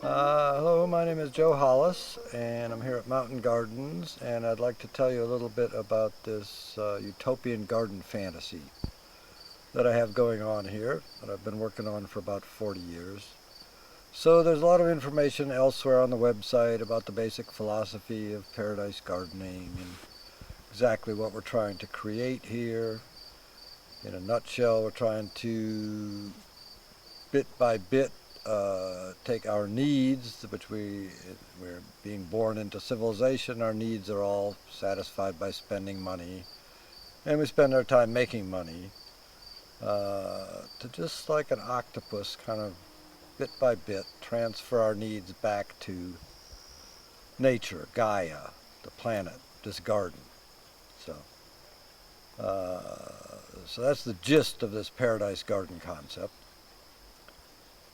Hello, my name is Joe Hollis, and I'm here at Mountain Gardens, and I'd like to tell you a little bit about this utopian garden fantasy that I have going on here, that I've been working on for about 40 years. So there's a lot of information elsewhere on the website about the basic philosophy of paradise gardening and exactly what we're trying to create here. In a nutshell, we're trying to, bit by bit, take our needs, which we're being born into civilization. Our needs are all satisfied by spending money, and we spend our time making money, to just like an octopus, kind of bit by bit transfer our needs back to nature, Gaia, the planet, this garden. So that's the gist of this paradise garden concept.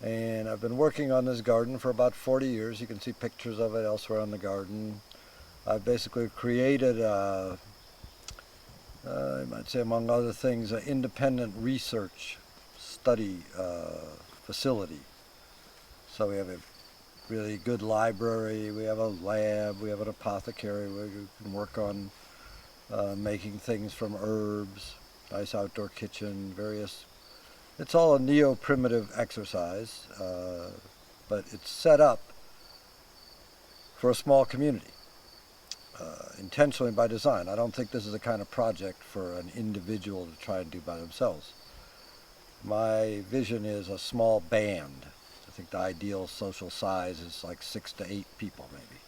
And I've been working on this garden for about 40 years. You can see pictures of it elsewhere on the garden. I've basically created you might say, among other things, an independent research study facility. So we have a really good library, we have a lab, we have an apothecary where you can work on making things from herbs, nice outdoor kitchen, various. It's all a neo-primitive exercise, but it's set up for a small community, intentionally by design. I don't think this is the kind of project for an individual to try and do by themselves. My vision is a small band. I think the ideal social size is like 6 to 8 people maybe.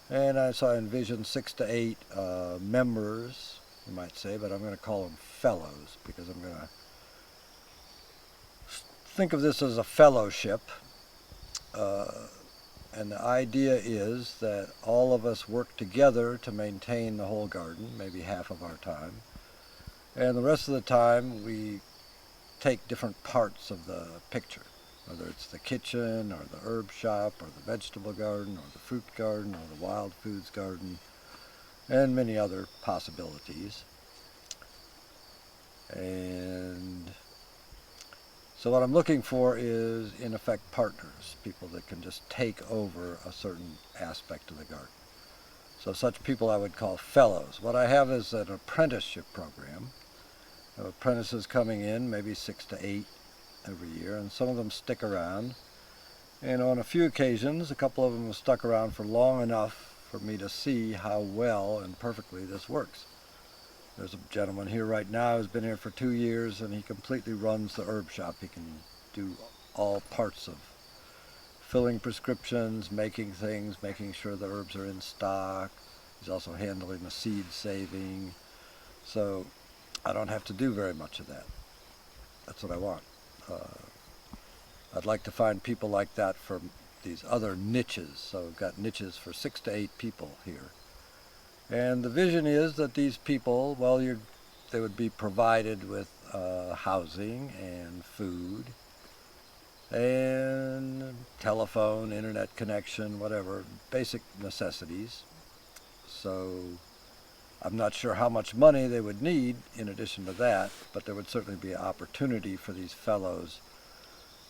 And so I envision 6 to 8 members, you might say, but I'm going to call them fellows because I'm going to think of this as a fellowship. And the idea is that all of us work together to maintain the whole garden, maybe half of our time. And the rest of the time we take different parts of the picture, whether it's the kitchen or the herb shop or the vegetable garden or the fruit garden or the wild foods garden, and many other possibilities. And so what I'm looking for is, in effect, partners, people that can just take over a certain aspect of the garden. So such people I would call fellows. What I have is an apprenticeship program. I have apprentices coming in, maybe 6 to 8 every year, and some of them stick around. And on a few occasions, a couple of them have stuck around for long enough for me to see how well and perfectly this works. There's a gentleman here right now who's been here for 2 years, and he completely runs the herb shop. He can do all parts of filling prescriptions, making things, making sure the herbs are in stock. He's also handling the seed saving. So I don't have to do very much of that. That's what I want. I'd like to find people like that for these other niches. So we've got niches for 6 to 8 people here. And the vision is that these people, well, they would be provided with housing and food and telephone, internet connection, whatever, basic necessities. So I'm not sure how much money they would need in addition to that, but there would certainly be an opportunity for these fellows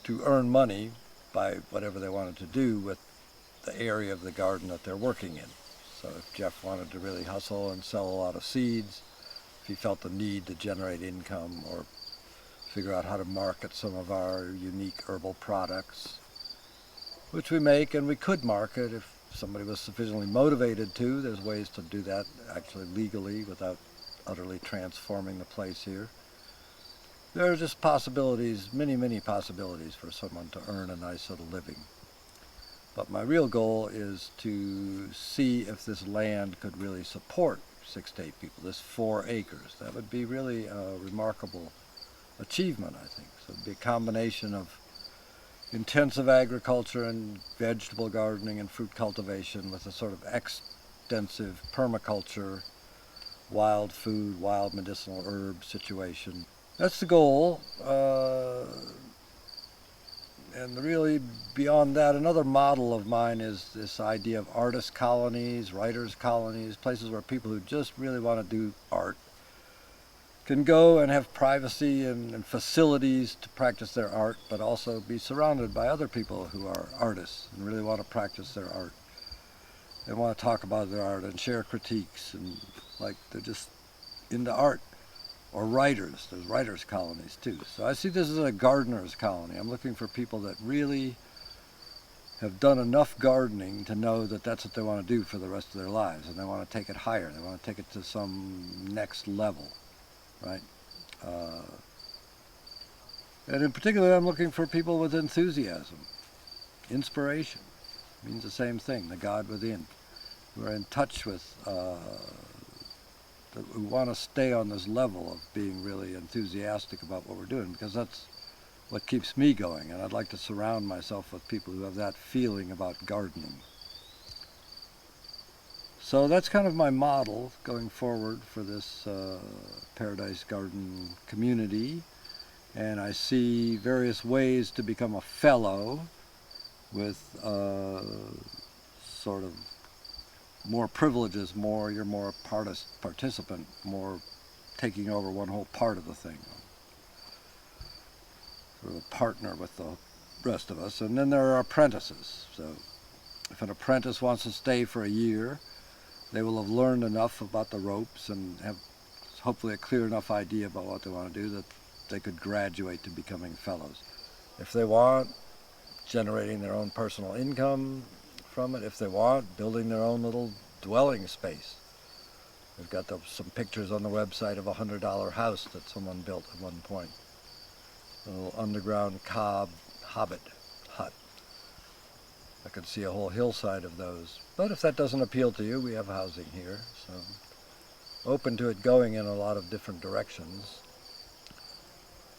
to earn money by whatever they wanted to do with the area of the garden that they're working in. So if Jeff wanted to really hustle and sell a lot of seeds, if he felt the need to generate income or figure out how to market some of our unique herbal products, which we make and we could market if somebody was sufficiently motivated to. There's ways to do that actually legally without utterly transforming the place here. There are just possibilities, many, many possibilities for someone to earn a nice little living. But my real goal is to see if this land could really support 6 to 8 people, this 4 acres. That would be really a remarkable achievement, I think. So it would be a combination of intensive agriculture and vegetable gardening and fruit cultivation with a sort of extensive permaculture, wild food, wild medicinal herb situation. That's the goal. And really beyond that, another model of mine is this idea of artist colonies, writers colonies, places where people who just really want to do art can go and have privacy and facilities to practice their art, but also be surrounded by other people who are artists and really want to practice their art. They want to talk about their art and share critiques, and like they're just into art. Or writers. There's writers' colonies too. So I see this as a gardener's colony. I'm looking for people that really have done enough gardening to know that that's what they want to do for the rest of their lives, and they want to take it higher. They want to take it to some next level, right? And in particular, I'm looking for people with enthusiasm, inspiration. It means the same thing, the God within, who are in touch with, who want to stay on this level of being really enthusiastic about what we're doing, because that's what keeps me going, and I'd like to surround myself with people who have that feeling about gardening. So that's kind of my model going forward for this Paradise Garden community, and I see various ways to become a fellow with sort of more privileges, you're more a participant, more taking over one whole part of the thing. Sort of a partner with the rest of us. And then there are apprentices. So if an apprentice wants to stay for a year, they will have learned enough about the ropes and have hopefully a clear enough idea about what they want to do that they could graduate to becoming fellows. If they want, generating their own personal income from it. If they want, building their own little dwelling space. We've got some pictures on the website of a $100 house that someone built at one point. A little underground cob hobbit hut. I could see a whole hillside of those. But if that doesn't appeal to you, we have housing here. So open to it going in a lot of different directions.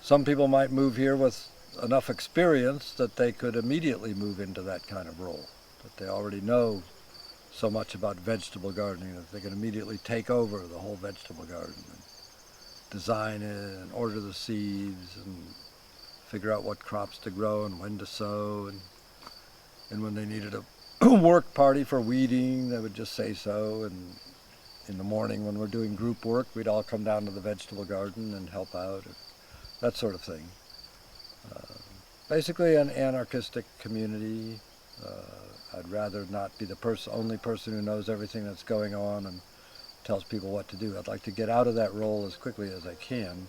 Some people might move here with enough experience that they could immediately move into that kind of role. That they already know so much about vegetable gardening that they can immediately take over the whole vegetable garden and design it and order the seeds and figure out what crops to grow and when to sow, and when they needed a work party for weeding, they would just say so, and in the morning when we're doing group work, we'd all come down to the vegetable garden and help out, that sort of thing. Basically an anarchistic community. I'd rather not be the only person who knows everything that's going on and tells people what to do. I'd like to get out of that role as quickly as I can.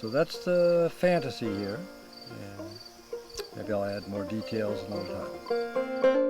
So that's the fantasy here, and maybe I'll add more details another time.